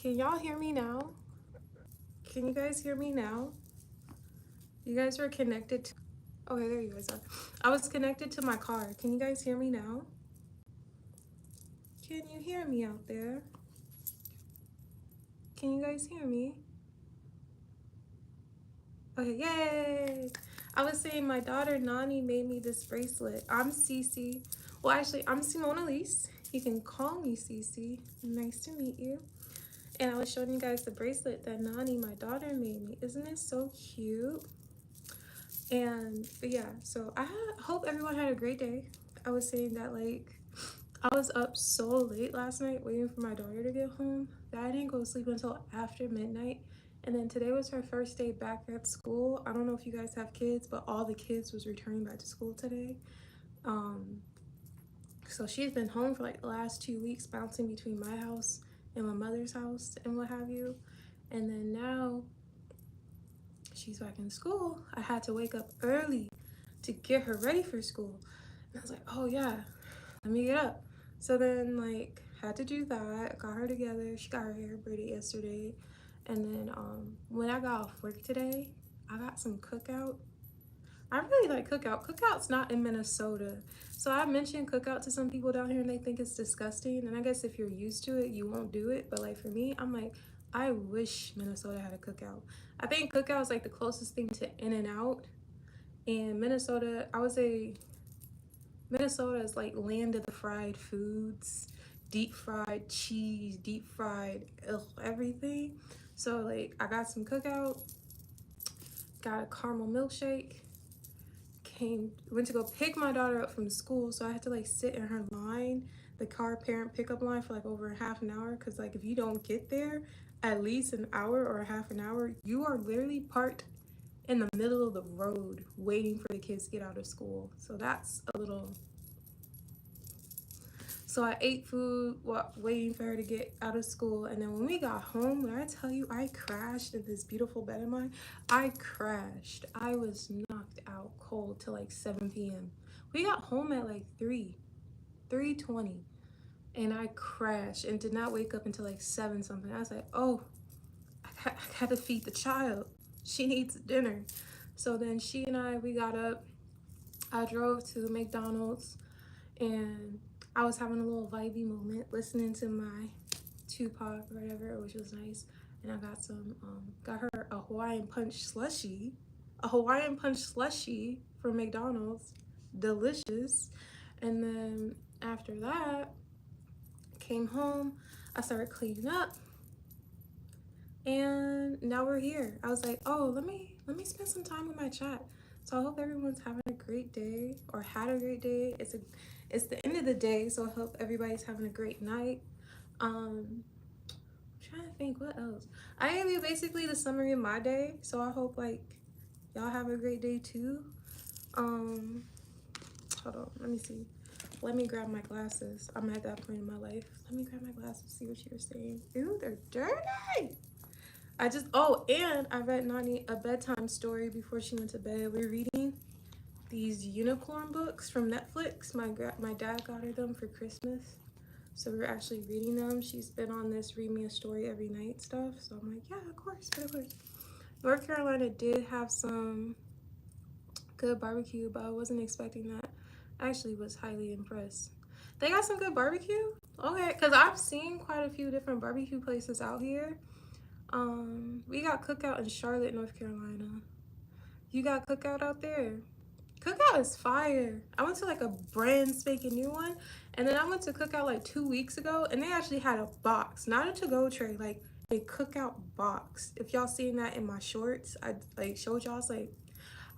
Can y'all hear me now? Can you guys hear me now? You guys were connected to... Okay, there you guys are. I was connected to my car. Can you guys hear me now? Can you hear me out there? Can you guys hear me? Okay, yay! I was saying my daughter Nani made me this bracelet. I'm Cece. Well, actually, I'm Cimonealise. You can call me Cece. Nice to meet you. And I was showing you guys the bracelet that Nani, my daughter, made me. Isn't it so cute? And but yeah, so I hope everyone had a great day. I was saying that, like, I was up so late last night waiting for my daughter to get home that I didn't go to sleep until after midnight. And then today was her first day back at school. I don't know if you guys have kids, but all the kids was returning back to school today. So she's been home for like the last 2 weeks, bouncing between my house and my mother's house and what have you. And then now she's back in school. I had to wake up early to get her ready for school. And I was like, oh yeah, let me get up. So then, like, had to do that, got her together. She got her hair braided yesterday. And then when I got off work today, I got some Cookout. I really like Cookout. Cookout's not in Minnesota. So I mentioned Cookout to some people down here and they think it's disgusting. And I guess if you're used to it, you won't do it. But like for me, I'm like, I wish Minnesota had a Cookout. I think Cookout is like the closest thing to In-N-Out. And Minnesota, I would say Minnesota is like land of the fried foods, deep fried cheese, deep fried everything. So like I got some Cookout, got a caramel milkshake, went to go pick my daughter up from school, so I had to like sit in her line, the car parent pickup line, for like over a half an hour, because like if you don't get there at least an hour or a half an hour, you are literally parked in the middle of the road waiting for the kids to get out of school. So that's a little... So I ate food while waiting for her to get out of school. And then when we got home, when I tell you I crashed in this beautiful bed of mine, I crashed. I was knocked out cold till like 7 p.m. We got home at like 3:20. And I crashed and did not wake up until like 7 something. I was like, oh, I had to feed the child. She needs dinner. So then she and we got up. I drove to McDonald's and I was having a little vibey moment listening to my Tupac or whatever, which was nice. And I got got her a Hawaiian Punch slushie. A Hawaiian Punch slushie from McDonald's. Delicious. And then after that, came home. I started cleaning up. And now we're here. I was like, oh, let me spend some time with my chat. So I hope everyone's having a great day or had a great day. It's the end of the day, so I hope everybody's having a great night. I'm trying to think what else. I gave you basically the summary of my day, so I hope like y'all have a great day too. Hold on, let me see. Let me grab my glasses. I'm at that point in my life. Let me grab my glasses, see what you were saying. Ew, they're dirty. And I read Nani a bedtime story before she went to bed. We're reading these unicorn books from Netflix. My dad got her them for Christmas. So we're actually reading them. She's been on this read me a story every night stuff. So I'm like, yeah, of course. North Carolina did have some good barbecue, but I wasn't expecting that. I actually was highly impressed. They got some good barbecue? Okay, because I've seen quite a few different barbecue places out here. We got Cookout in Charlotte, North Carolina. You got Cookout out there? Cookout is fire. I went to like a brand spanking new one, and then I went to Cookout like 2 weeks ago, and they actually had a box, not a to-go tray, like a Cookout box. If y'all seen that in my shorts, I like showed y'all. I was like,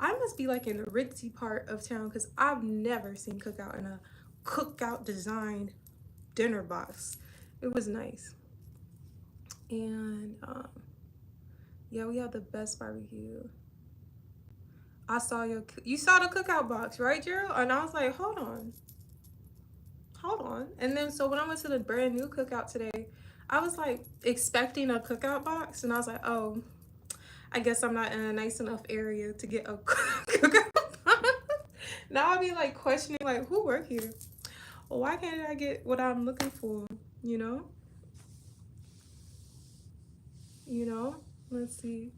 I must be like in the ritzy part of town because I've never seen Cookout in a Cookout designed dinner box. It was nice. And yeah, we had the best barbecue. I saw you saw the Cookout box, right, Gerald? And I was like, hold on. And then so when I went to the brand new Cookout today, I was like expecting a Cookout box, and I was like, oh, I guess I'm not in a nice enough area to get a Cookout box. Now I'll be like questioning like, who work here? Well, why can't I get what I'm looking for, you know? you know? Let's see.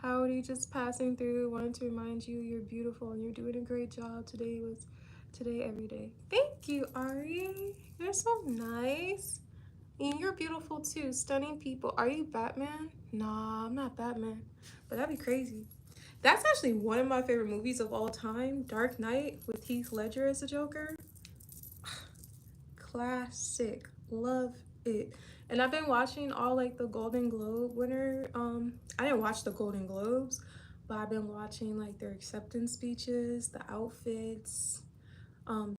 Howdy, just passing through. Wanted to remind you you're beautiful and you're doing a great job. Today was today every day. Thank you, Ari. You're so nice. And you're beautiful too. Stunning people. Are you Batman? Nah, I'm not Batman. But that'd be crazy. That's actually one of my favorite movies of all time. Dark Knight with Heath Ledger as the Joker. Classic. Love it. And I've been watching all like the Golden Globe winner. I didn't watch the Golden Globes, but I've been watching like their acceptance speeches, the outfits.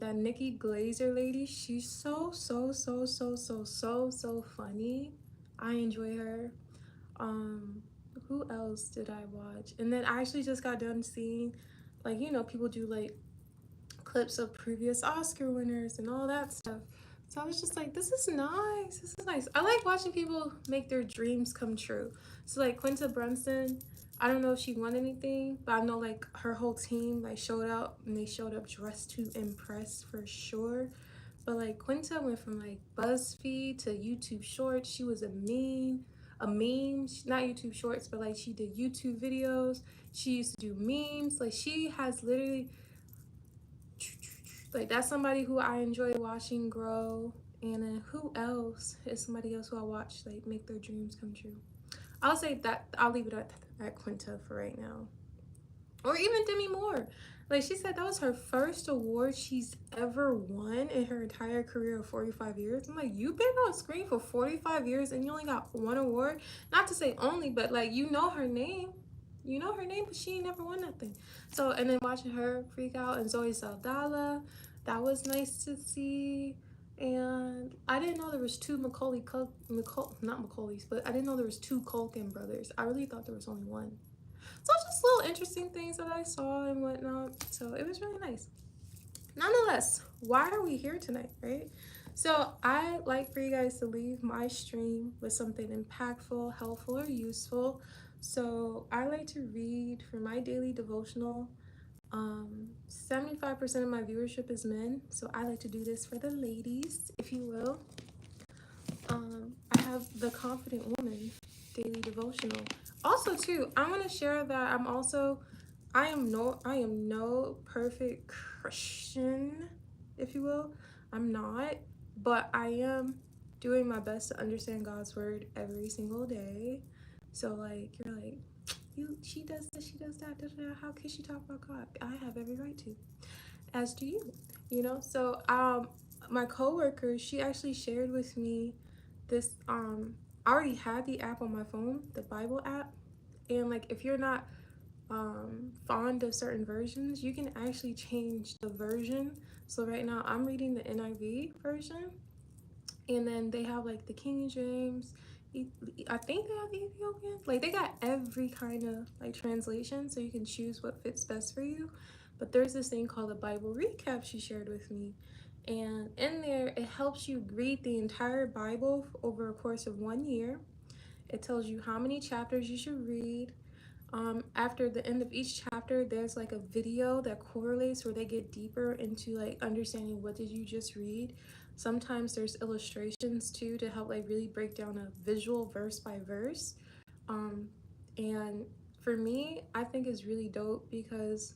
That Nikki Glazer lady, she's so funny. I enjoy her. Um, who else did I watch? And then I actually just got done seeing, like, people do like clips of previous Oscar winners and all that stuff. So I was just like, this is nice. This is nice. I like watching people make their dreams come true. So like Quinta Brunson, I don't know if she won anything, but I know like her whole team like showed up and they showed up dressed to impress for sure. But like Quinta went from like BuzzFeed to YouTube Shorts. She was a meme, not YouTube Shorts, but like she did YouTube videos. She used to do memes. Like she has literally like that's somebody who I enjoy watching grow. And then who else is somebody else who I watch like make their dreams come true? I'll say that I'll leave it at Quinta for right now. Or even Demi Moore. Like she said that was her first award she's ever won in her entire career of 45 years. I'm like, you've been on screen for 45 years and you only got one award? Not to say only, but like you know her name. You know her name, but she ain't never won nothing. So, and then watching her freak out and Zoe Saldana, that was nice to see. And I didn't know there was two not Macaulay's, but I didn't know there was two Culkin brothers. I really thought there was only one. So just little interesting things that I saw and whatnot. So it was really nice. Nonetheless, why are we here tonight, right? So I like for you guys to leave my stream with something impactful, helpful, or useful. So I like to read for my daily devotional. 75% of my viewership is men, so I like to do this for the ladies, if you will. I have the Confident Woman daily devotional. Also, too, I want to share that I am no perfect Christian, if you will. I'm not, but I am doing my best to understand God's word every single day. So like you're like, she does this, she does that, da, da, da. How can she talk about God? I have every right to, as do you. So my coworker, she actually shared with me this I already had the app on my phone, the Bible app, and like if you're not fond of certain versions, you can actually change the version. So right now I'm reading the NIV version, and then they have like the King James. I think they have the Ethiopian. Like they got every kind of like translation, so you can choose what fits best for you. But there's this thing called the Bible recap she shared with me, and in there it helps you read the entire Bible over a course of 1 year. It tells you how many chapters you should read. After the end of each chapter, there's like a video that correlates where they get deeper into like understanding what did you just read. Sometimes there's illustrations too to help like really break down a visual verse by verse. Um, and for me, I think it's really dope because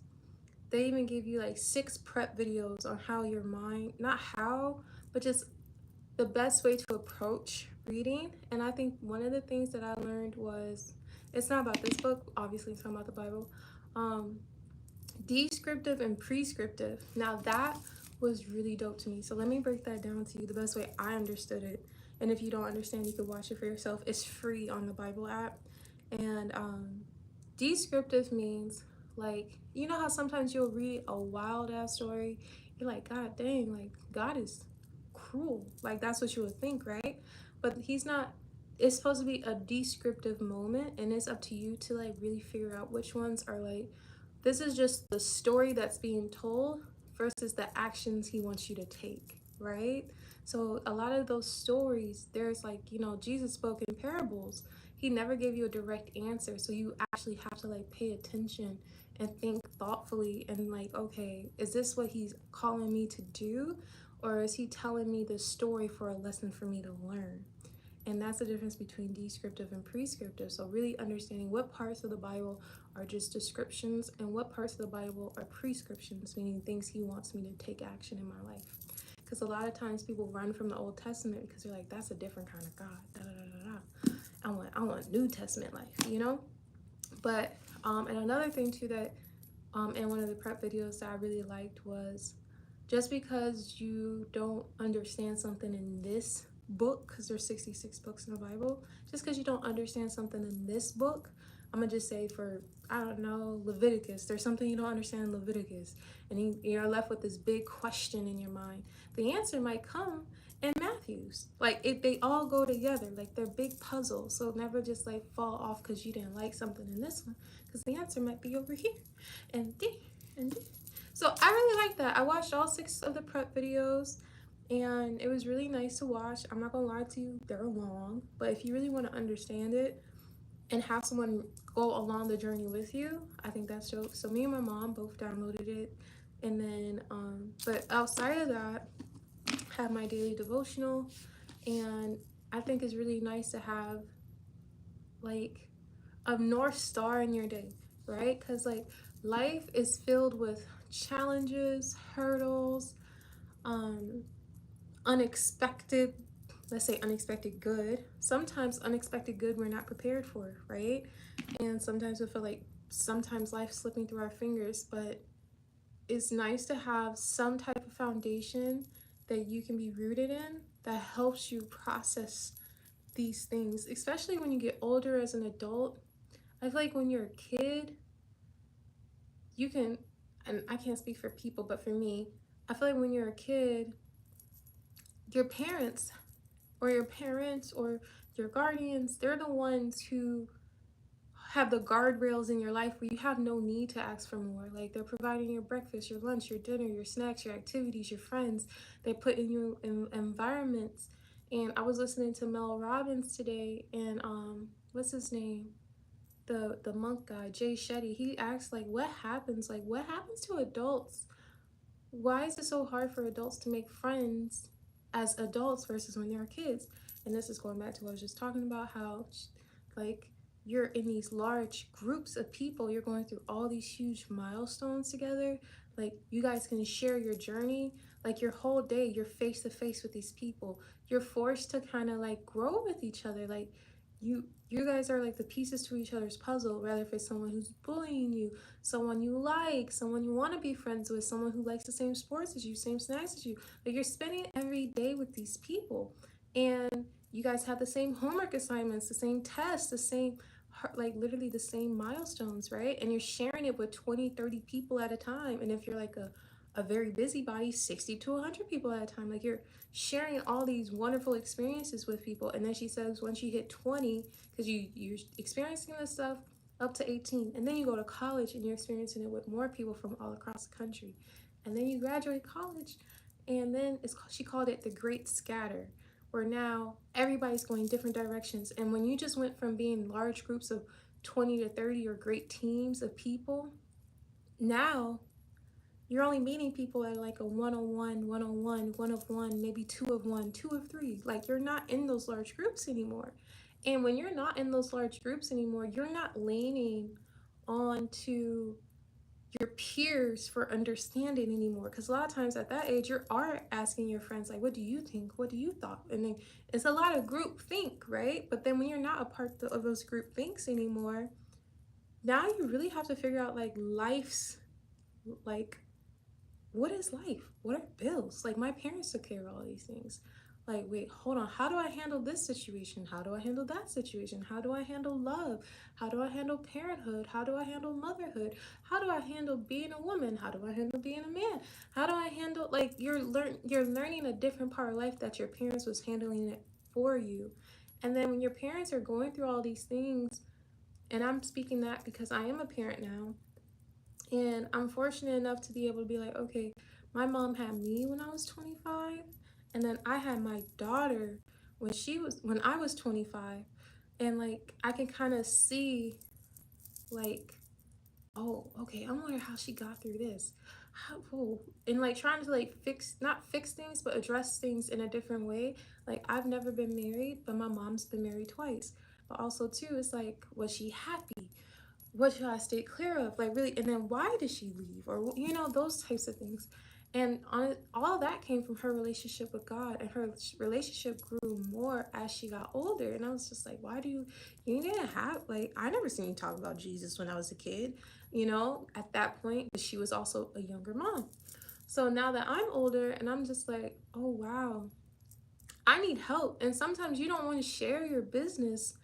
they even give you like 6 prep videos on how your mind, not how, but just the best way to approach reading. And I think one of the things that I learned was, it's not about this book, obviously it's talking about the Bible. Descriptive and prescriptive. Now that was really dope to me. So let me break that down to you the best way I understood it. And if you don't understand, you can watch it for yourself. It's free on the Bible app. And descriptive means like, you know how sometimes you'll read a wild ass story, you're like, God dang, like God is cruel. Like that's what you would think, right? But he's not. It's supposed to be a descriptive moment, and it's up to you to like really figure out which ones are like, this is just the story that's being told versus the actions he wants you to take, right? So a lot of those stories, there's like, Jesus spoke in parables. He never gave you a direct answer, so you actually have to like pay attention and think thoughtfully and like, okay, is this what he's calling me to do? Or is he telling me this story for a lesson for me to learn? And that's the difference between descriptive and prescriptive. So really understanding what parts of the Bible are just descriptions and what parts of the Bible are prescriptions, meaning things he wants me to take action in my life. Because a lot of times people run from the Old Testament because they're like, that's a different kind of God. Da, da, da, da, da. I want New Testament life, you know? But and another thing too that in one of the prep videos that I really liked was, just because you don't understand something in this book, because there's 66 books in the Bible, just because you don't understand something in this book, I'm gonna just say for, I don't know, Leviticus, there's something you don't understand in Leviticus, and you're left with this big question in your mind. The answer might come in Matthew's. Like, they all go together, like they're big puzzles. So never just like fall off because you didn't like something in this one, because the answer might be over here and there and there. So I really like that. I watched all 6 of the prep videos and it was really nice to watch. I'm not gonna lie to you, they're long, but if you really want to understand it and have someone go along the journey with you, I think that's dope. So me and my mom both downloaded it, and then but outside of that, I have my daily devotional, and I think it's really nice to have like a North Star in your day, right? Because like life is filled with challenges, hurdles, um, unexpected, let's say unexpected good. Sometimes unexpected good we're not prepared for, right? And sometimes we feel like sometimes life's slipping through our fingers, but it's nice to have some type of foundation that you can be rooted in that helps you process these things, especially when you get older as an adult. I feel like when you're a kid, you can, and I can't speak for people, but for me, I feel like when you're a kid, your parents or your guardians, they're the ones who have the guardrails in your life where you have no need to ask for more. Like, they're providing your breakfast, your lunch, your dinner, your snacks, your activities, your friends. They put in you in environments. And I was listening to Mel Robbins today, and what's his name? The monk guy, Jay Shetty. He asked like, what happens to adults? Why is it so hard for adults to make friends as adults versus when they're kids? And this is going back to what I was just talking about, how like you're in these large groups of people, you're going through all these huge milestones together. Like, you guys can share your journey, like your whole day you're face to face with these people. You're forced to kind of like grow with each other. Like, you guys are like the pieces to each other's puzzle, whether if it's someone who's bullying you, someone you like, someone you want to be friends with, someone who likes the same sports as you, same snacks as you. Like, you're spending every day with these people, and you guys have the same homework assignments, the same tests, the same, like literally the same milestones, right? And you're sharing it with 20, 30 people at a time. And if you're like a very busybody, 60 to 100 people at a time. Like, you're sharing all these wonderful experiences with people. And then she says once you hit 20, because you're experiencing this stuff up to 18, and then you go to college and you're experiencing it with more people from all across the country, and then you graduate college, and then she called it the great scatter, where now everybody's going different directions. And when you just went from being large groups of 20 to 30 or great teams of people, now you're only meeting people at like a one-on-one, one of one, maybe two of one, two of three. Like, you're not in those large groups anymore. And when you're not in those large groups anymore, you're not leaning on to your peers for understanding anymore. Because a lot of times at that age, you are asking your friends, like, what do you think? What do you thought? And then it's a lot of group think, right? But then when you're not a part of those group thinks anymore, now you really have to figure out like life's, like, what is life? What are bills? Like, my parents took care of all these things. Like, wait, hold on. How do I handle this situation? How do I handle that situation? How do I handle love? How do I handle parenthood? How do I handle motherhood? How do I handle being a woman? How do I handle being a man? How do I handle, like, you're learning a different part of life that your parents was handling it for you. And then when your parents are going through all these things, and I'm speaking that because I am a parent now, and I'm fortunate enough to be able to be like, okay, my mom had me when I was 25, and then I had my daughter when I was 25. And like, I can kind of see like oh, okay, I wonder how she got through this. How, oh. And like trying to like fix, not fix things, but address things in a different way. Like I've never been married, but my mom's been married twice. But also too, it's like, was she happy? What should I stay clear of? Like really, and then why did she leave? Or those types of things. And on all that came from her relationship with God, and her relationship grew more as she got older. And I was just like, why do you didn't have, like, I never seen you talk about Jesus when I was a kid, at that point, but she was also a younger mom. So now that I'm older and I'm just like, oh wow, I need help. And sometimes you don't want to share your business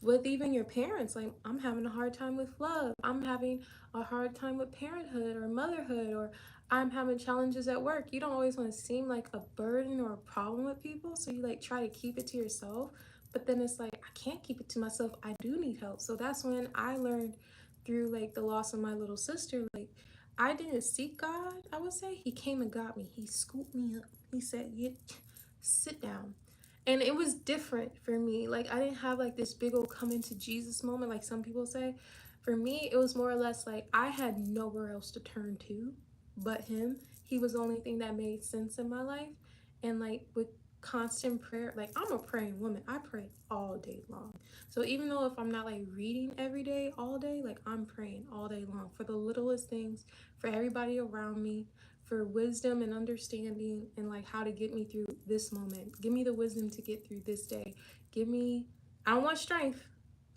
with even your parents. Like, I'm having a hard time with love, I'm having a hard time with parenthood or motherhood, or I'm having challenges at work. You don't always want to seem like a burden or a problem with people, so you like try to keep it to yourself. But then it's like, I can't keep it to myself, I do need help. So that's when I learned, through like the loss of my little sister, like, I didn't seek God, I would say. He came and got me, he scooped me up, he said, sit down. And it was different for me. Like, I didn't have like this big old come into Jesus moment like some people say. For me, it was more or less like I had nowhere else to turn to but him. He was the only thing that made sense in my life. And like with constant prayer, like, I'm a praying woman, I pray all day long. So even though if I'm not like reading every day all day, like, I'm praying all day long for the littlest things, for everybody around me, for wisdom and understanding, and like how to get me through this moment. Give me the wisdom to get through this day. Give me, I don't want strength.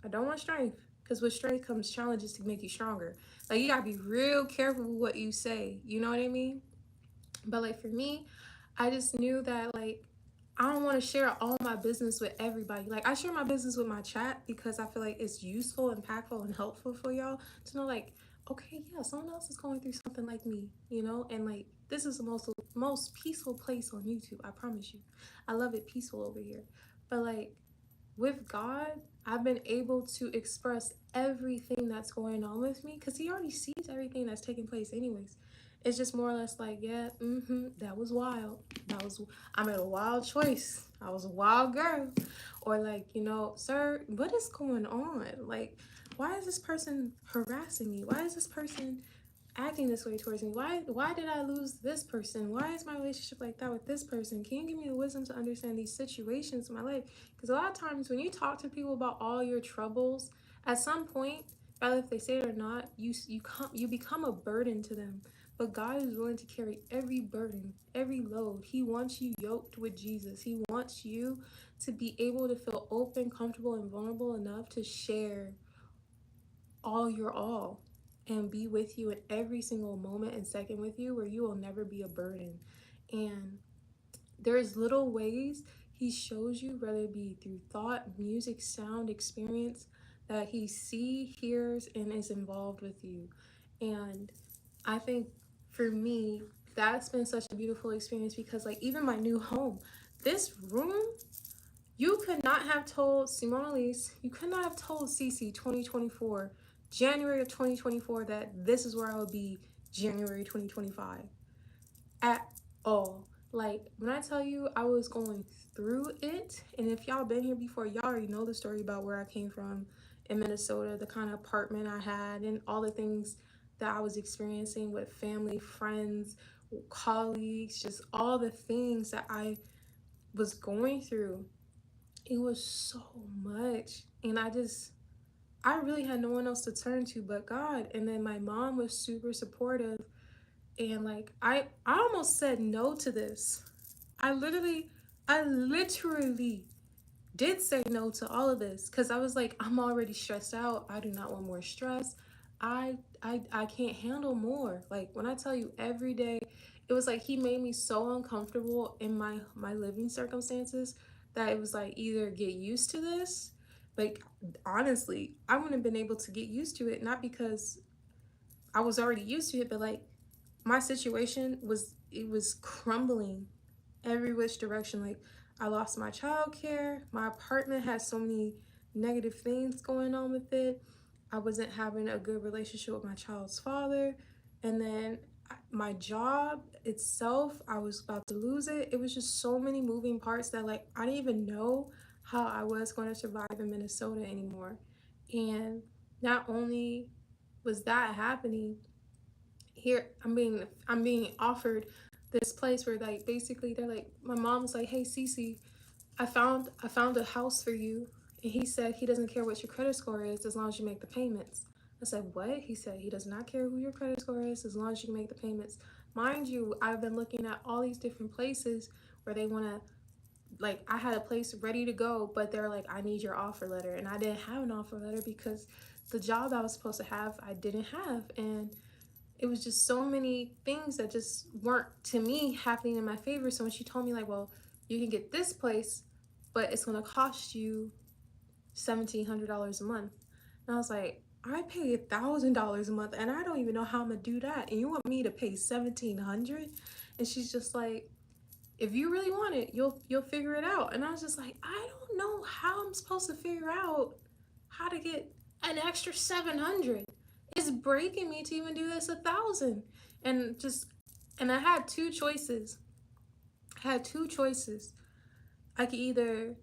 I don't want strength, because with strength comes challenges to make you stronger. Like, you gotta be real careful with what you say. You know what I mean? But like for me, I just knew that like I don't want to share all my business with everybody. Like, I share my business with my chat because I feel like it's useful, impactful, and helpful for y'all to know, like, okay, yeah, someone else is going through something like me, and like, this is the most peaceful place on YouTube. I promise you, I love it peaceful over here. But like, with God, I've been able to express everything that's going on with me, because he already sees everything that's taking place anyways. It's just more or less like, yeah, that was wild. I made a wild choice. I was a wild girl. Or like, sir, what is going on? Like, why is this person harassing me? Why is this person acting this way towards me? Why did I lose this person? Why is my relationship like that with this person? Can you give me the wisdom to understand these situations in my life? Because a lot of times when you talk to people about all your troubles, at some point, rather if they say it or not, you become a burden to them. But God is willing to carry every burden, every load. He wants you yoked with Jesus. He wants you to be able to feel open, comfortable, and vulnerable enough to share all your all, and be with you in every single moment and second with you, where you will never be a burden. And there's little ways he shows you, whether it be through thought, music, sound, experience, that he hears, and is involved with you. And I think for me, that's been such a beautiful experience, because like, even my new home, this room, you could not have told Cimonealise, you could not have told Cece 2024, January of 2024, that this is where I would be January 2025 at all. Like, when I tell you I was going through it, and if y'all been here before, y'all already know the story about where I came from in Minnesota, the kind of apartment I had, and all the things that I was experiencing with family, friends, colleagues, just all the things that I was going through. It was so much. And I really had no one else to turn to but God. And then my mom was super supportive. And like, I almost said no to this. I literally did say no to all of this, because I was like, I'm already stressed out. I do not want more stress. I can't handle more. Like, when I tell you, every day, it was like he made me so uncomfortable in my living circumstances, that it was like, either get used to this. Like, honestly, I wouldn't have been able to get used to it, not because I was already used to it, but like, my situation was crumbling every which direction. Like, I lost my childcare. My apartment had so many negative things going on with it. I wasn't having a good relationship with my child's father. And then my job itself, I was about to lose it. It was just so many moving parts that like, I didn't even know how I was going to survive in Minnesota anymore. And not only was that happening, here I'm being offered this place where like basically they're like, my mom was like, hey Cece, I found a house for you, and he said he doesn't care what your credit score is as long as you make the payments. I said, what? He said he does not care who your credit score is as long as you can make the payments. Mind you, I've been looking at all these different places where they want to, like, I had a place ready to go, but they're like, I need your offer letter, and I didn't have an offer letter because the job I was supposed to have I didn't have. And it was just so many things that just weren't, to me, happening in my favor. So when she told me like, well, you can get this place, but it's going to cost you $1,700 a month, and I was like, I pay $1,000 a month and I don't even know how I'm gonna do that, and you want me to pay 1,700? And she's just like, if you really want it, you'll figure it out. And I was just like, I don't know how I'm supposed to figure out how to get an extra 700. It's breaking me to even do this 1,000. And just, and I had two choices. I could either,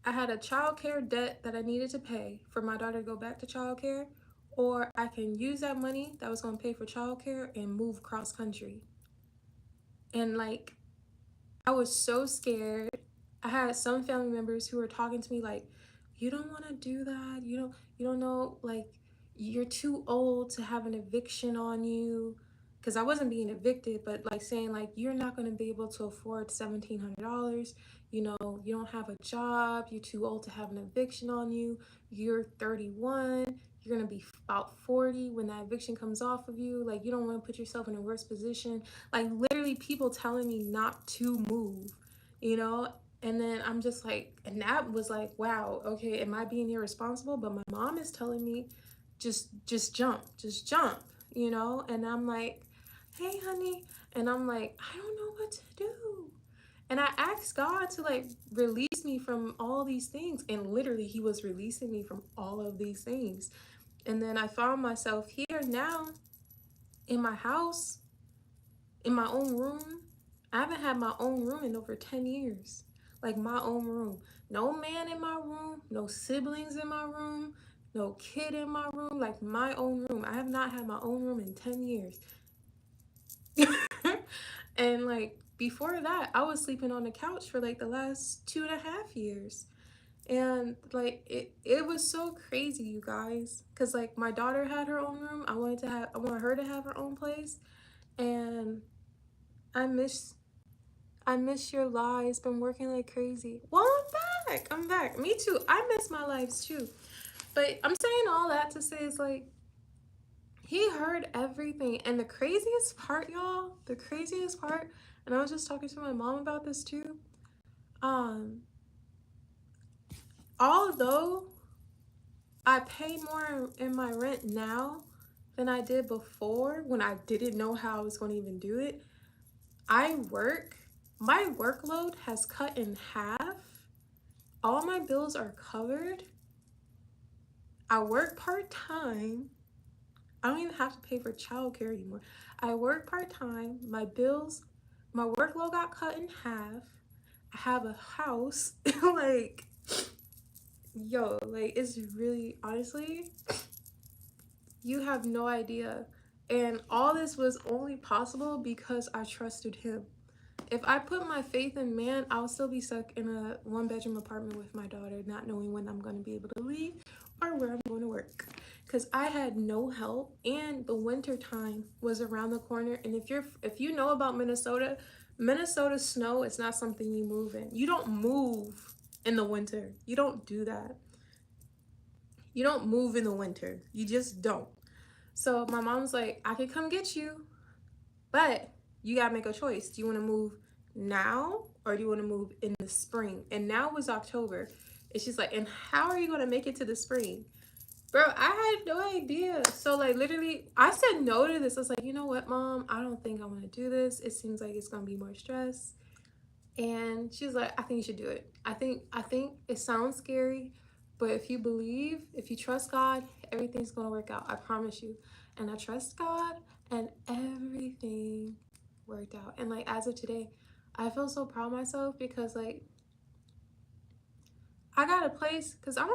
I had a childcare debt that I needed to pay for my daughter to go back to childcare, or I can use that money that was going to pay for childcare and move cross country. And like, I was so scared. I had some family members who were talking to me like, you don't want to do that. You don't know, like, you're too old to have an eviction on you. Because I wasn't being evicted, but like saying like, you're not going to be able to afford $1,700. You know, you don't have a job. You're too old to have an eviction on you. You're 31. You're going to be about 40 when that eviction comes off of you. Like, you don't want to put yourself in a worse position. Like, literally people telling me not to move, you know? And then I'm just like, and that was like, wow, okay, am I being irresponsible? But my mom is telling me, just jump, you know? And I'm like, hey honey, and I'm like, I don't know what to do. And I asked God to like release me from all these things, and literally he was releasing me from all of these things. And then I found myself here now in my house, in my own room. I haven't had my own room in over 10 years. Like, my own room. No man in my room, no siblings in my room, no kid in my room. Like, my own room. I have not had my own room in 10 years. And like, before that, I was sleeping on the couch for like the last 2.5 years. And like, it was so crazy, you guys, because like my daughter had her own room. I want her to have her own place. And I miss I miss your lives. Been working like crazy. Well, I'm back. Me too. I miss my lives too. But I'm saying all that to say is like, he heard everything. And the craziest part, y'all, the craziest part, and I was just talking to my mom about this too. Um, although I pay more in my rent now than I did before when I didn't know how I was going to even do it, my workload has cut in half. All my bills are covered. I work part-time. I don't even have to pay for childcare anymore. I work part-time. My workload got cut in half. I have a house. Like, yo, like, it's really, honestly, you have no idea. And all this was only possible because I trusted him. If I put my faith in man, I'll still be stuck in a one-bedroom apartment with my daughter, not knowing when I'm going to be able to leave or where I'm going to work. Because I had no help, and the winter time was around the corner. And if you know about Minnesota snow is not something you move in. You don't move in the winter. You don't do that. You don't move in the winter. You just don't. So my mom's like, I could come get you, but you gotta make a choice. Do you want to move now or do you want to move in the spring? And now was October. And she's like, and how are you going to make it to the spring? Bro, I had no idea. So like, literally, I said no to this. I was like, you know what, mom? I don't think I want to do this. It seems like it's going to be more stress. And she's like, I think you should do it. I think it sounds scary, but if you believe, if you trust God, everything's going to work out. I promise you. And I trust God, and everything worked out. And like, as of today, I feel so proud of myself because like, I got a place, because I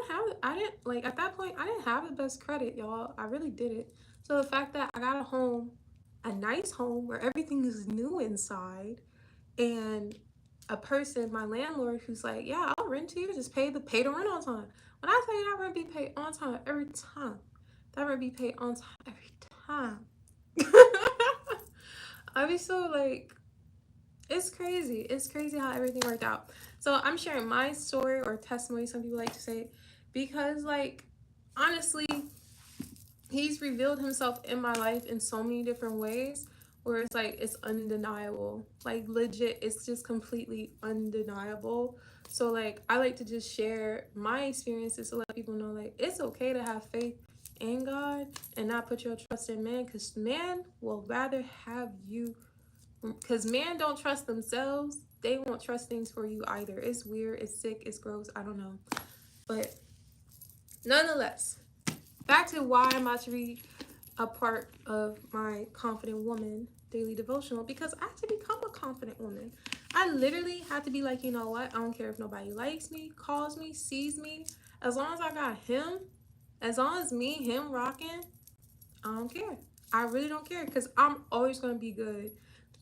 didn't, like, at that point, I didn't have the best credit, y'all. I really didn't. So the fact that I got a home, a nice home where everything is new inside, and a person, my landlord, who's like, yeah, I'll rent to you, just pay the rent on time. When I tell you that rent be paid on time every time, that rent be paid on time every time. I be so like, it's crazy. It's crazy how everything worked out. So I'm sharing my story or testimony, some people like to say, because like honestly, he's revealed himself in my life in so many different ways where it's like it's undeniable. Like legit, it's just completely undeniable. So like I like to just share my experiences to let people know like it's okay to have faith in God and not put your trust in man, because man will rather have you, because man don't trust themselves. They won't trust things for you either. It's weird, it's sick, it's gross, I don't know. But nonetheless, back to why I'm about to read a part of my Confident Woman daily devotional, because I had to become a confident woman. I literally had to be like, you know what? I don't care if nobody likes me, calls me, sees me. As long as I got him, as long as me, him rocking, I don't care. I really don't care, because I'm always going to be good.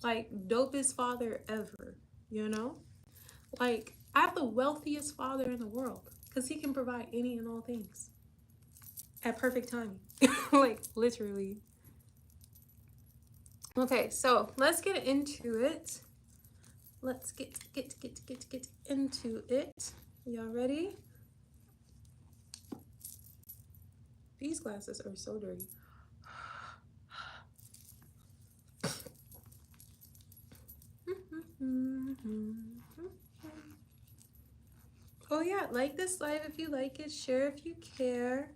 Like, dopest father ever, you know? Like, I have the wealthiest father in the world because he can provide any and all things at perfect timing. Like, literally. Okay, so let's get into it. Let's get into it. Y'all ready? These glasses are so dirty. Oh yeah, like this live if you like it, share if you care,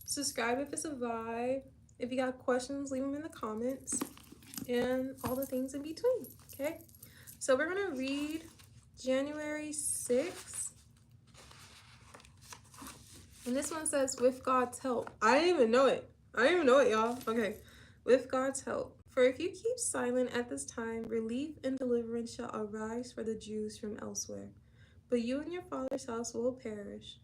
subscribe if it's a vibe. If you got questions, leave them in the comments, and all the things in between. Okay, so we're gonna read January 6th. And this one says, with God's help. I didn't even know it. Y'all. Okay. With God's help. For if you keep silent at this time, relief and deliverance shall arise for the Jews from elsewhere. But you and your father's house will perish.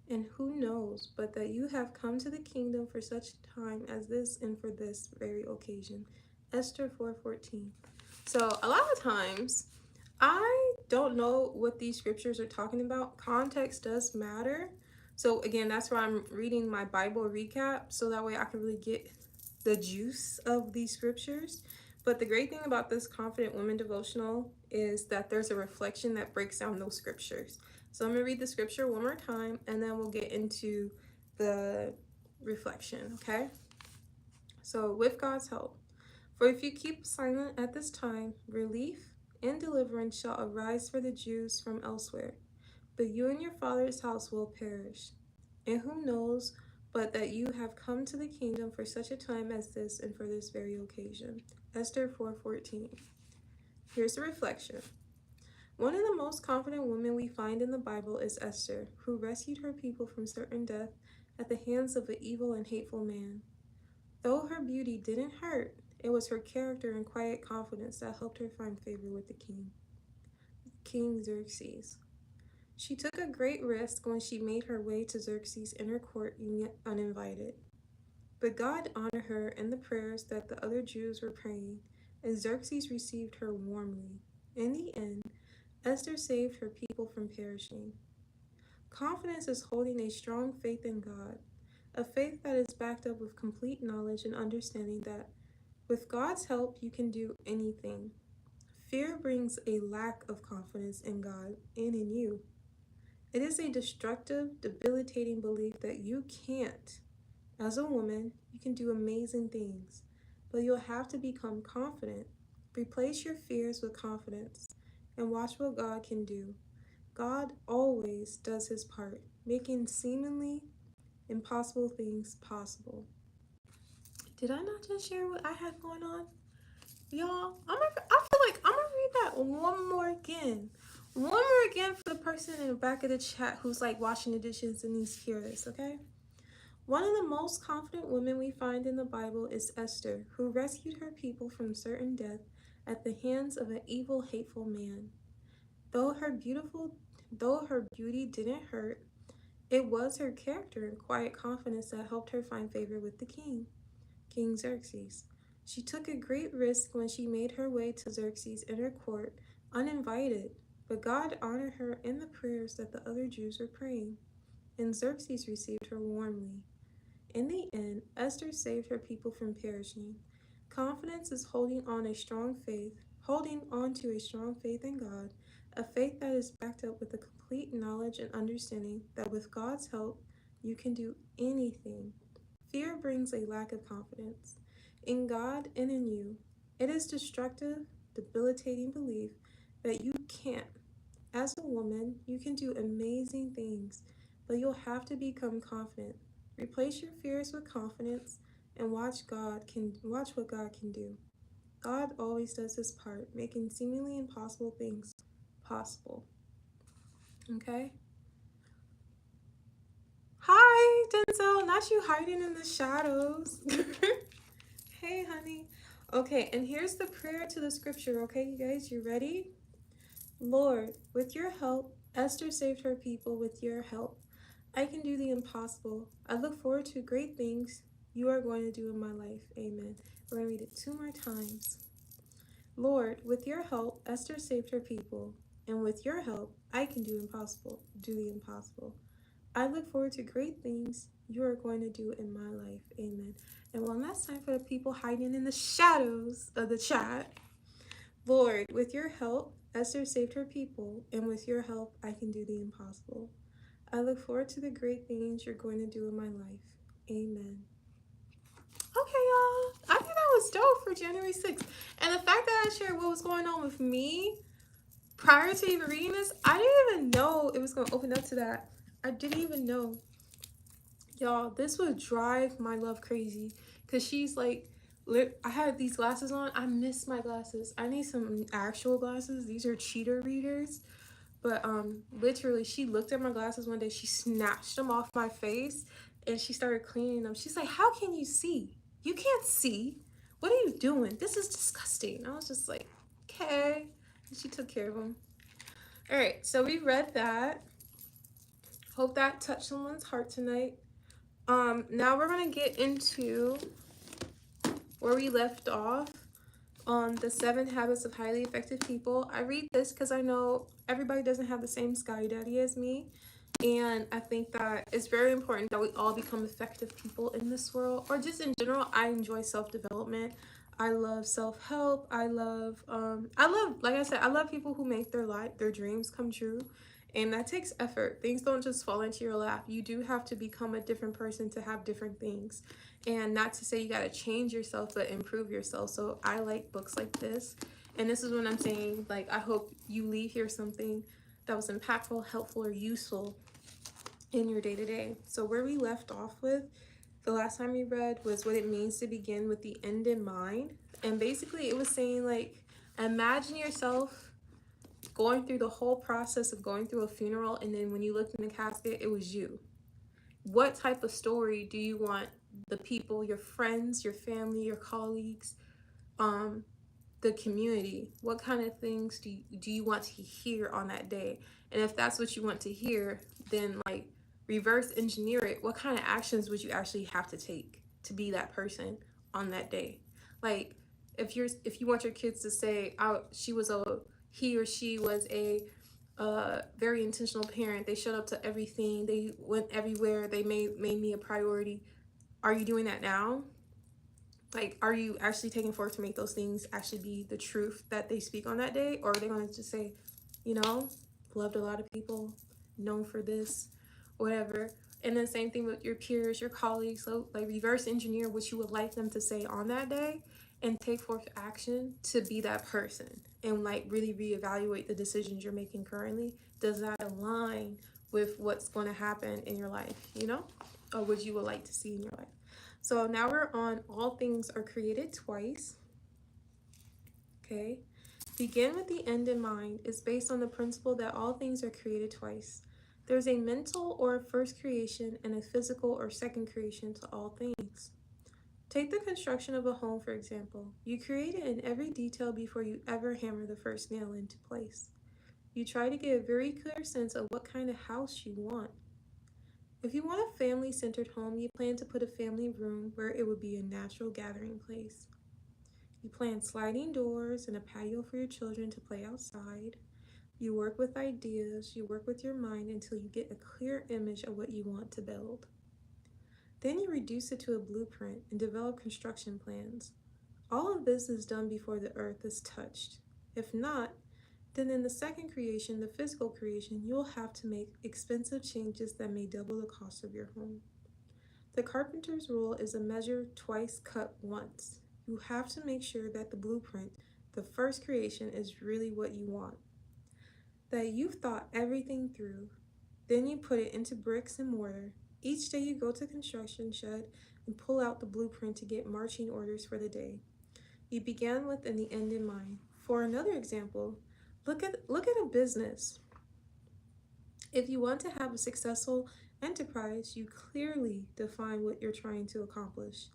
And who knows but that you have come to the kingdom for such time as this and for this very occasion. Esther 4:14. So a lot of times, I don't know what these scriptures are talking about. Context does matter. So again, that's why I'm reading my Bible recap, so that way I can really get the juice of these scriptures. But the great thing about this Confident Women devotional is that there's a reflection that breaks down those scriptures. So I'm going to read the scripture one more time, and then we'll get into the reflection, okay? So, with God's help. For if you keep silent at this time, relief and deliverance shall arise for the Jews from elsewhere. But you and your father's house will perish. And who knows but that you have come to the kingdom for such a time as this and for this very occasion. Esther 4:14. Here's the reflection. One of the most confident women we find in the Bible is Esther, who rescued her people from certain death at the hands of an evil and hateful man. Though her beauty didn't hurt, it was her character and quiet confidence that helped her find favor with the king, King Xerxes. She took a great risk when she made her way to Xerxes' inner court uninvited. But God honored her in the prayers that the other Jews were praying, and Xerxes received her warmly. In the end, Esther saved her people from perishing. Confidence is holding a strong faith in God, a faith that is backed up with complete knowledge and understanding that with God's help you can do anything. Fear brings a lack of confidence in God and in you. It is a destructive, debilitating belief that you can't. As a woman, you can do amazing things, but you'll have to become confident. Replace your fears with confidence and watch what God can do. God always does his part, making seemingly impossible things possible. Did I not just share what I had going on? Y'all, I feel like I'm gonna read that one more again. One more again for the person in the back of the chat who's like washing the dishes and needs to hear this, okay? One of the most confident women we find in the Bible is Esther, who rescued her people from certain death at the hands of an evil, hateful man. Though her beauty didn't hurt, it was her character and quiet confidence that helped her find favor with the king, King Xerxes. She took a great risk when she made her way to Xerxes' inner court uninvited, but God honored her in the prayers that the other Jews were praying, and Xerxes received her warmly. In the end, Esther saved her people from perishing. Confidence is holding on to a strong faith in God, a faith that is backed up with a complete knowledge and understanding that with God's help, you can do anything. Fear brings a lack of confidence in God and in you. It is destructive, debilitating belief that you can't. As a woman, you can do amazing things, but you'll have to become confident. Replace your fears with confidence and watch what God can do. God always does his part, making seemingly impossible things possible. Okay? Hi, Denzel. Not you hiding in the shadows. Hey, honey. Okay, and here's the prayer to the scripture. Okay, you guys, you ready? Lord, with your help, Esther saved her people with your help. I can do the impossible. I look forward to great things you are going to do in my life. Amen. We're going to read it 2 more times. Lord, with your help, Esther saved her people, and with your help, I can do the impossible. I look forward to great things you are going to do in my life. Amen. And one last time for the people hiding in the shadows of the chat. Lord, with your help, Esther saved her people, and with your help, I can do the impossible. I look forward to the great things you're going to do in my life. Amen. Okay, y'all. I think that was dope for January 6th. And the fact that I shared what was going on with me prior to even reading this, I didn't even know it was going to open up to that. I didn't even know. Y'all, this would drive my love crazy. Because she's like, I had these glasses on. I miss my glasses. I need some actual glasses. These are cheater readers. But literally, she looked at my glasses one day. She snatched them off my face and she started cleaning them. She's like, how can you see? You can't see. What are you doing? This is disgusting. I was just like, okay. And she took care of them. All right, so we read that. Hope that touched someone's heart tonight. Now we're gonna get into where we left off on the 7 habits of highly effective people. I read this because I know everybody doesn't have the same sky daddy as me. And I think that it's very important that we all become effective people in this world, or just in general. I enjoy self-development. I love self-help. I love, like I said, I love people who make their dreams come true. And that takes effort. Things don't just fall into your lap. You do have to become a different person to have different things. And not to say you got to change yourself, but improve yourself. So I like books like this. And this is what I'm saying. Like, I hope you leave here something that was impactful, helpful, or useful in your day-to-day. So where we left off with the last time we read was what it means to begin with the end in mind. And basically it was saying, like, imagine yourself going through the whole process of going through a funeral, and then when you looked in the casket, it was you. What type of story do you want the people, your friends, your family, your colleagues, the community, what kind of things do you want to hear on that day? And if that's what you want to hear, then like reverse engineer it. What kind of actions would you actually have to take to be that person on that day? Like if you want your kids to say, oh, he or she was a very intentional parent, they showed up to everything, they went everywhere, they made me a priority. Are you doing that now? Like, are you actually taking forth to make those things actually be the truth that they speak on that day? Or are they going to just say, you know, loved a lot of people, known for this, whatever. And then same thing with your peers, your colleagues. So like reverse engineer what you would like them to say on that day and take forth action to be that person, and like really reevaluate the decisions you're making currently. Does that align with what's going to happen in your life, you know, or what you would like to see in your life? So now we're on all things are created twice. Okay. Begin with the end in mind is based on the principle that all things are created twice. There's a mental or a first creation and a physical or second creation to all things. Take the construction of a home, for example. You create it in every detail before you ever hammer the first nail into place. You try to get a very clear sense of what kind of house you want. If you want a family-centered home, you plan to put a family room where it would be a natural gathering place. You plan sliding doors and a patio for your children to play outside. You work with ideas, you work with your mind until you get a clear image of what you want to build. Then you reduce it to a blueprint and develop construction plans. All of this is done before the earth is touched. If not, then in the second creation, the physical creation, you'll have to make expensive changes that may double the cost of your home. The carpenter's rule is a measure twice, cut once. You have to make sure that the blueprint, the first creation, is really what you want, that you've thought everything through. Then you put it into bricks and mortar. Each day you go to the construction shed and pull out the blueprint to get marching orders for the day. You began with the end in mind. For another example, look at a business. If you want to have a successful enterprise, you clearly define what you're trying to accomplish.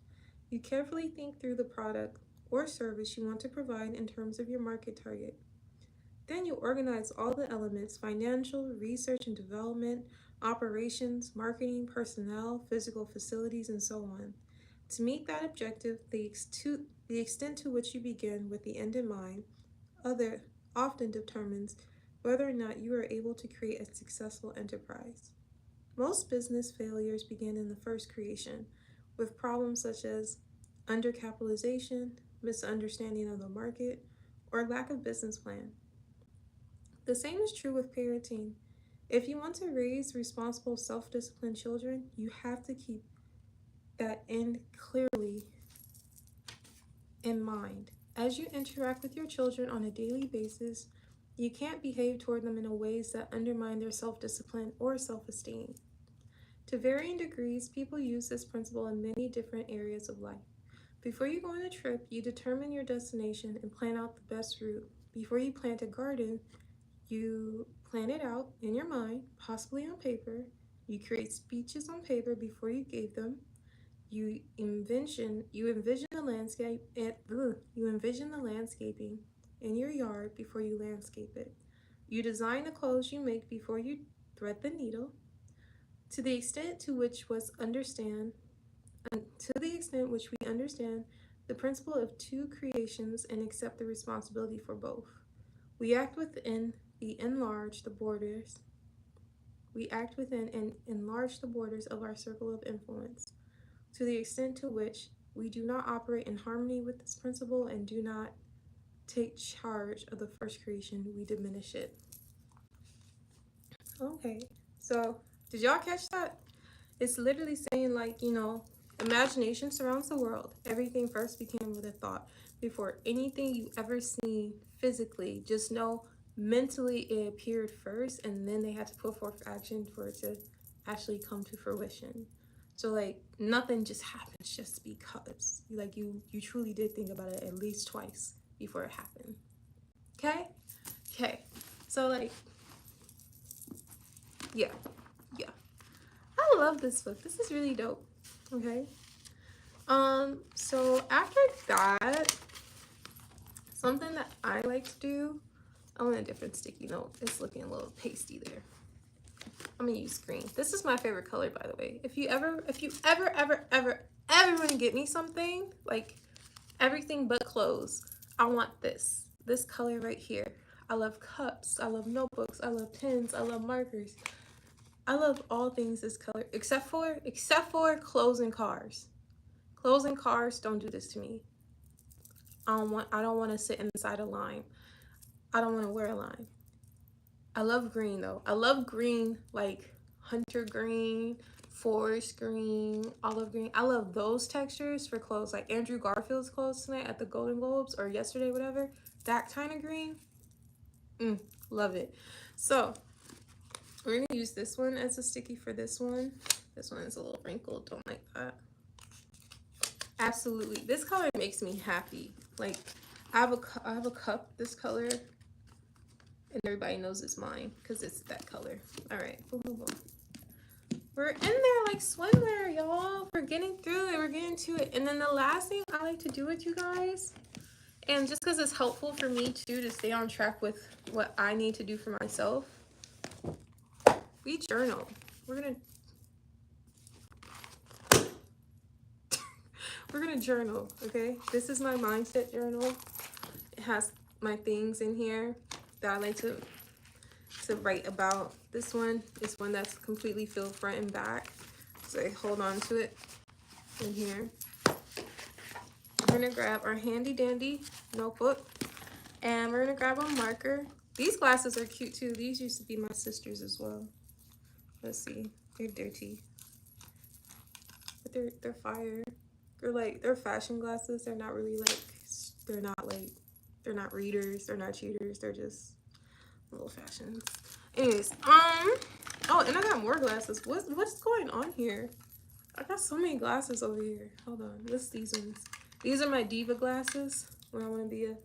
You carefully think through the product or service you want to provide in terms of your market target. Then you organize all the elements: financial, research and development, operations, marketing, personnel, physical facilities, and so on. To meet that objective, the extent to which you begin with the end in mind often determines whether or not you are able to create a successful enterprise. Most business failures begin in the first creation, with problems such as undercapitalization, misunderstanding of the market, or lack of business plan. The same is true with parenting. If you want to raise responsible, self-disciplined children, you have to keep that end clearly in mind. As you interact with your children on a daily basis, you can't behave toward them in ways that undermine their self-discipline or self-esteem. To varying degrees, people use this principle in many different areas of life. Before you go on a trip, you determine your destination and plan out the best route. Before you plant a garden, you plan it out in your mind, possibly on paper. You create speeches on paper before you gave them. You envision the landscaping in your yard before you landscape it. You design the clothes you make before you thread the needle. To the extent which we understand the principle of two creations and accept the responsibility for both, we act within and enlarge the borders of our circle of influence. To the extent to which we do not operate in harmony with this principle and do not take charge of the first creation, we diminish it. Okay, so did y'all catch that? It's literally saying, like, imagination surrounds the world. Everything first began with a thought. Before anything you ever seen physically, just know mentally it appeared first, and then they had to put forth action for it to actually come to fruition. So, like, nothing just happens just because. Like, you truly did think about it at least twice before it happened. Okay. So, like, yeah. I love this book. This is really dope. Okay. So after that, something that I like to do, I want a different sticky note. It's looking a little pasty there. I'm gonna use green. This is my favorite color, by the way. If you ever want to get me something, like everything but clothes, I want this color right here. I love cups, I love notebooks, I love pens, I love markers. I love all things this color, except for clothes and cars. Clothes and cars, don't do this to me. I don't want to sit inside a line. I don't want to wear a line. I love green though. I love green, like hunter green, forest green, olive green. I love those textures for clothes, like Andrew Garfield's clothes tonight at the Golden Globes, or yesterday, whatever. That kind of green. Love it. So we're gonna use this one as a sticky for this one. This one is a little wrinkled, don't like that. Absolutely, this color makes me happy. Like, I have a cup this color, and everybody knows it's mine because it's that color. All right, boom, boom, boom. We're in there like swimwear, y'all. We're getting through it. We're getting to it. And then the last thing I like to do with you guys, and just because it's helpful for me too to stay on track with what I need to do for myself, we journal. We're gonna we're gonna journal, okay? This is my mindset journal. It has my things in here that I like to write about. This one is one that's completely filled front and back, so I hold on to it in here. We're gonna grab our handy dandy notebook, and we're gonna grab a marker. These glasses are cute too. These used to be my sister's as well. Let's see, they're dirty, but they're fire. They're fashion glasses. They're not really like, they're not readers. They're not cheaters. They're just little fashions. Anyways, oh, and I got more glasses. What's going on here? I got so many glasses over here. Hold on. What's these ones? These are my diva glasses when I want to be a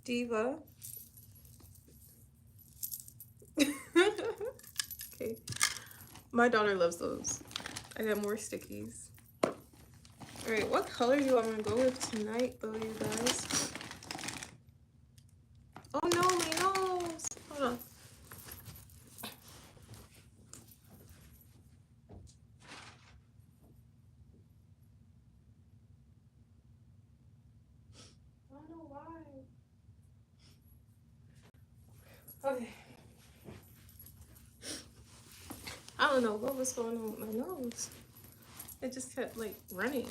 diva. Okay. My daughter loves those. I got more stickies. Alright, what color do I want to go with tonight, though, you guys? Oh no, my nose! Hold on. I don't know why. Okay. I don't know what was going on with my nose. It just kept like running.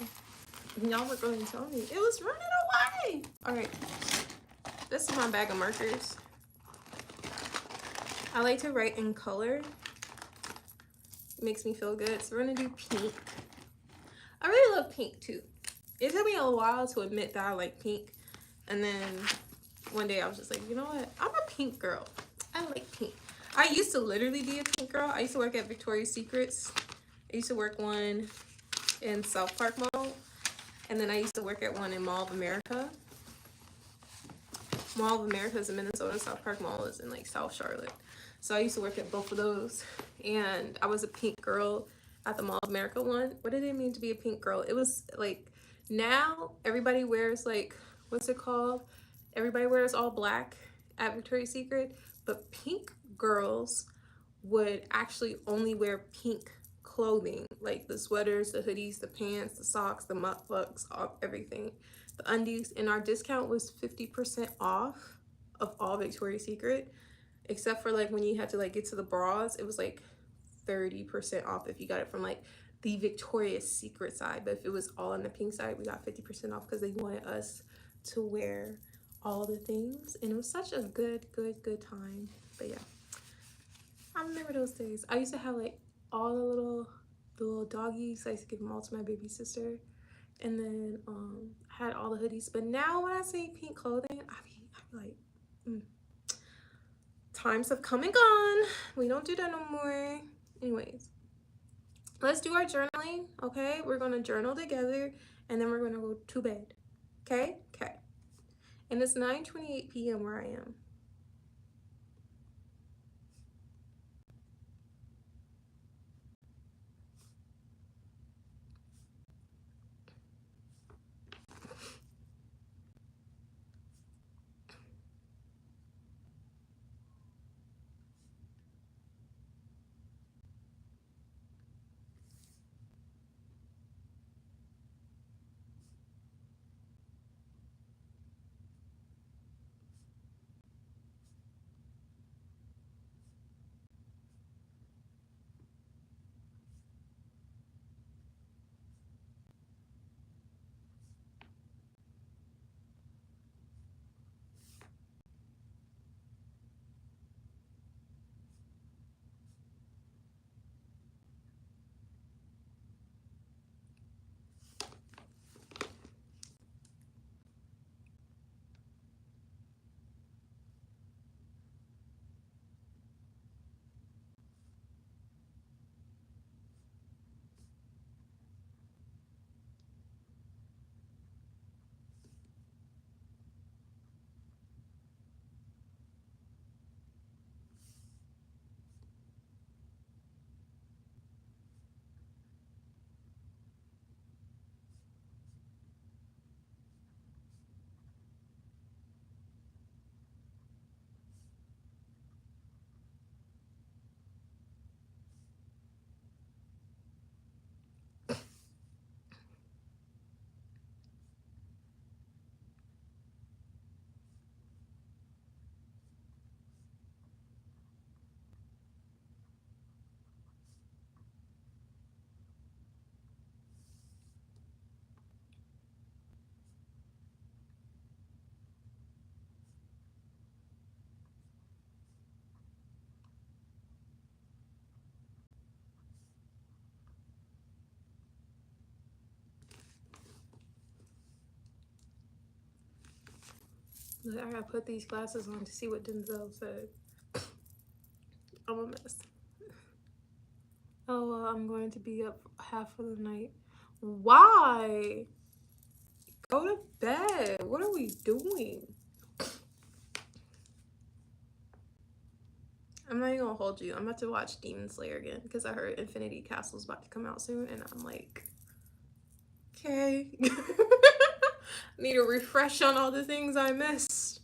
And y'all were going to tell me it was running away. Alright. This is my bag of markers. I like to write in color. It makes me feel good. So we're gonna do pink. I really love pink too. It took me a while to admit that I like pink. And then one day I was just like, you know what? I'm a pink girl. I like pink. I used to literally be a pink girl. I used to work at Victoria's Secrets. I used to work one in South Park Mall. And then I used to work at one in Mall of America. Mall of America is in Minnesota. South Park Mall is in like South Charlotte. So I used to work at both of those. And I was a pink girl at the Mall of America one. What did it mean to be a pink girl? It was like, now everybody wears like, what's it called? Everybody wears all black at Victoria's Secret. But pink girls would actually only wear pink clothing, like the sweaters, the hoodies, the pants, the socks, the mukluks, everything. The undies, and our discount was 50% off of all Victoria's Secret, except for like when you had to like get to the bras, it was like 30% off if you got it from like the Victoria's Secret side. But if it was all on the pink side, we got 50% off because they wanted us to wear all the things, and it was such a good time. But yeah, I remember those days. I used to have like all the little doggies. I used to give them all to my baby sister, and then I had all the hoodies. But now when I say pink clothing, I be like, times have come and gone. We don't do that no more. Anyways, let's do our journaling. Okay, we're gonna journal together, and then we're gonna go to bed. Okay. And it's 9:28 p.m. where I am. Look, I gotta put these glasses on to see what Denzel said. I'm a mess. Oh, well, I'm going to be up half of the night. Why? Go to bed. What are we doing? I'm not even gonna hold you. I'm about to watch Demon Slayer again because I heard Infinity Castle's about to come out soon, and I'm like, okay. Need a refresh on all the things I missed.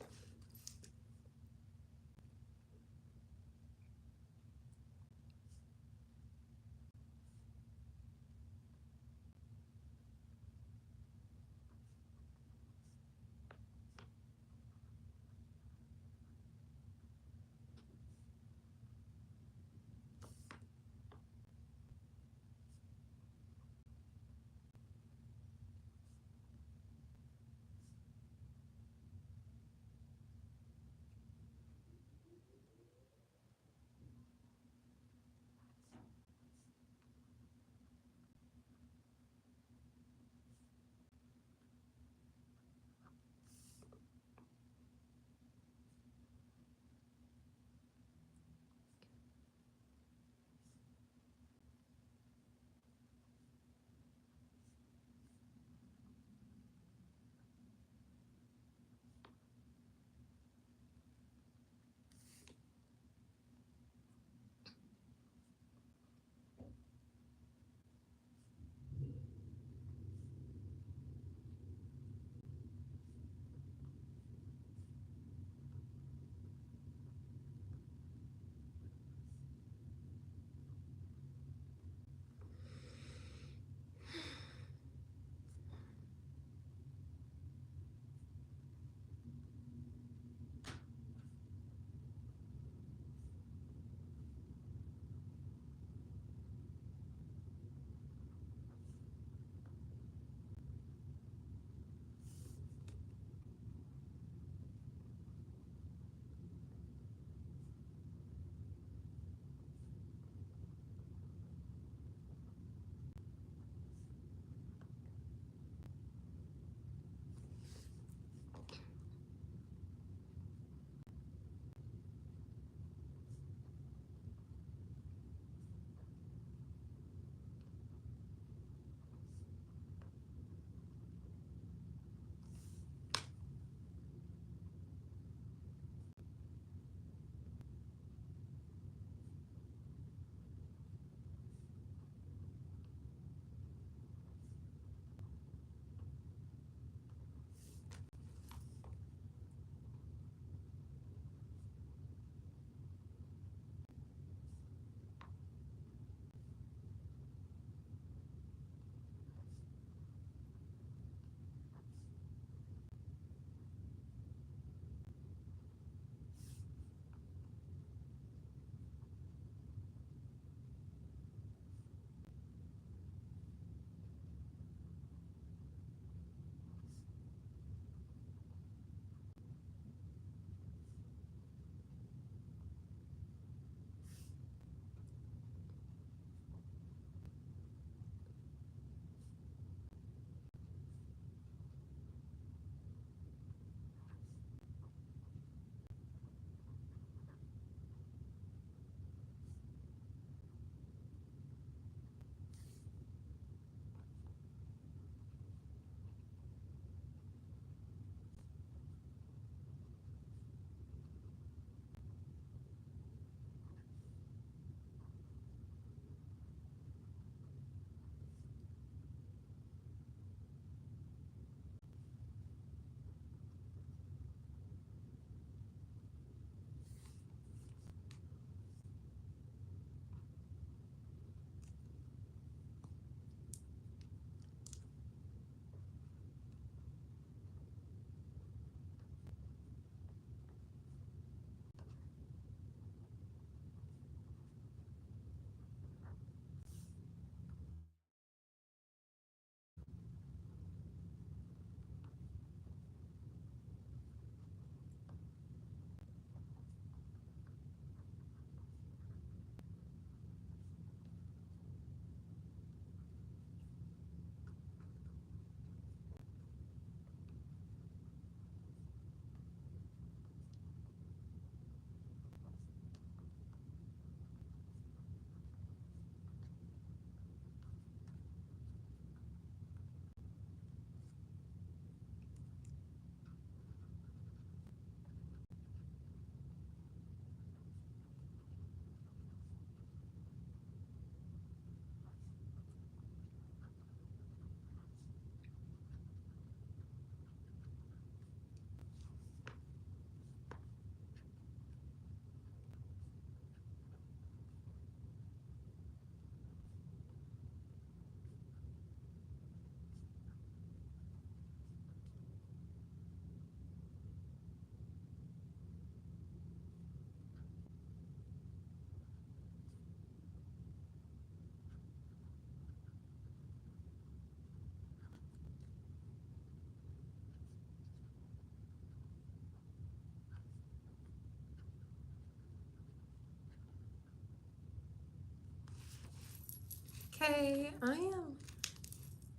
Okay, I am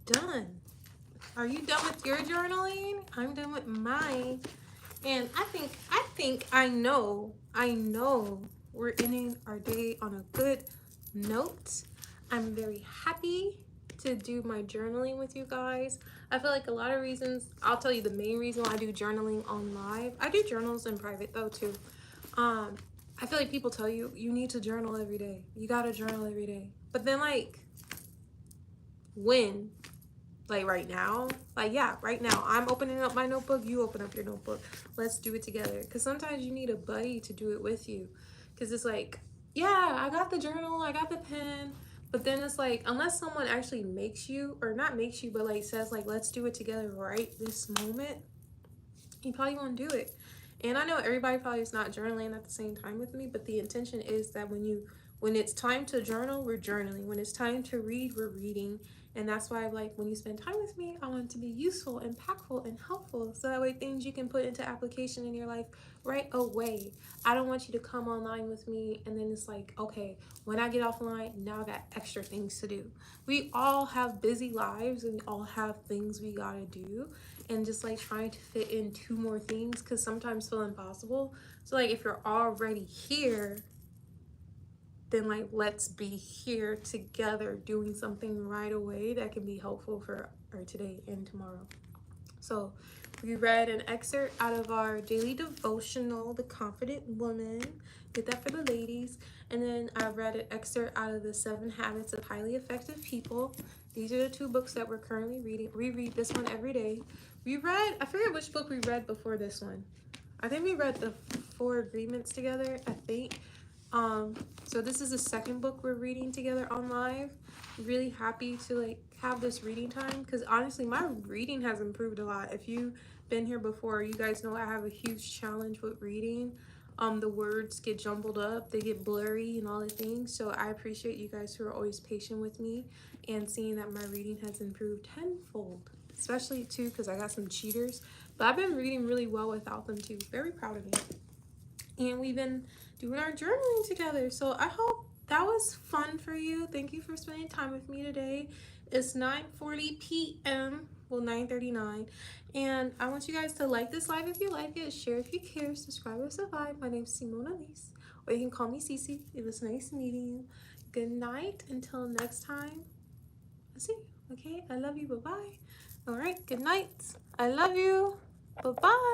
done. Are you done with your journaling? I'm done with mine. And I know we're ending our day on a good note. I'm very happy to do my journaling with you guys. I feel like a lot of reasons, I'll tell you the main reason why I do journaling on live. I do journals in private though too. Um, I feel like people tell you you need to journal every day. You gotta journal every day. But then like when? Like right now? Like yeah, right now. I'm opening up my notebook, you open up your notebook. Let's do it together. Cause sometimes you need a buddy to do it with you. Cause it's like, yeah, I got the journal, I got the pen. But then it's like, unless someone actually makes you, or not makes you, but like says like, let's do it together right this moment, you probably won't do it. And I know everybody probably is not journaling at the same time with me, but the intention is that when it's time to journal, we're journaling. When it's time to read, we're reading. And that's why like when you spend time with me, I want it to be useful, impactful, and helpful. So that way things you can put into application in your life right away. I don't want you to come online with me and then it's like, okay, when I get offline, now I got extra things to do. We all have busy lives and we all have things we gotta do, and just like trying to fit in two more things because sometimes feel impossible. So like if you're already here, then like let's be here together doing something right away that can be helpful for our today and tomorrow. So we read an excerpt out of our daily devotional, The Confident Woman. Did that for the ladies. And then I read an excerpt out of the 7 Habits of Highly Effective People. These are the 2 books that we're currently reading. We read this one every day. We read, I forget which book we read before this one. I think we read the 4 Agreements together, I think. So this is the second book we're reading together on live. Really happy to like have this reading time because honestly my reading has improved a lot. If you've been here before, you guys know I have a huge challenge with reading. The words get jumbled up, they get blurry and all the things. So I appreciate you guys who are always patient with me and seeing that my reading has improved tenfold, especially too because I got some cheaters, but I've been reading really well without them too. Very proud of me. And we've been doing our journaling together. So I hope that was fun for you. Thank you for spending time with me today. It's 9:40 p.m. Well, 9:39. And I want you guys to like this live if you like it, share if you care, subscribe if you vibe. My name's Cimonealise, or you can call me Cece. It was nice meeting you. Good night. Until next time. I'll see you. Okay? I love you. Bye-bye. All right. Good night. I love you. Bye-bye.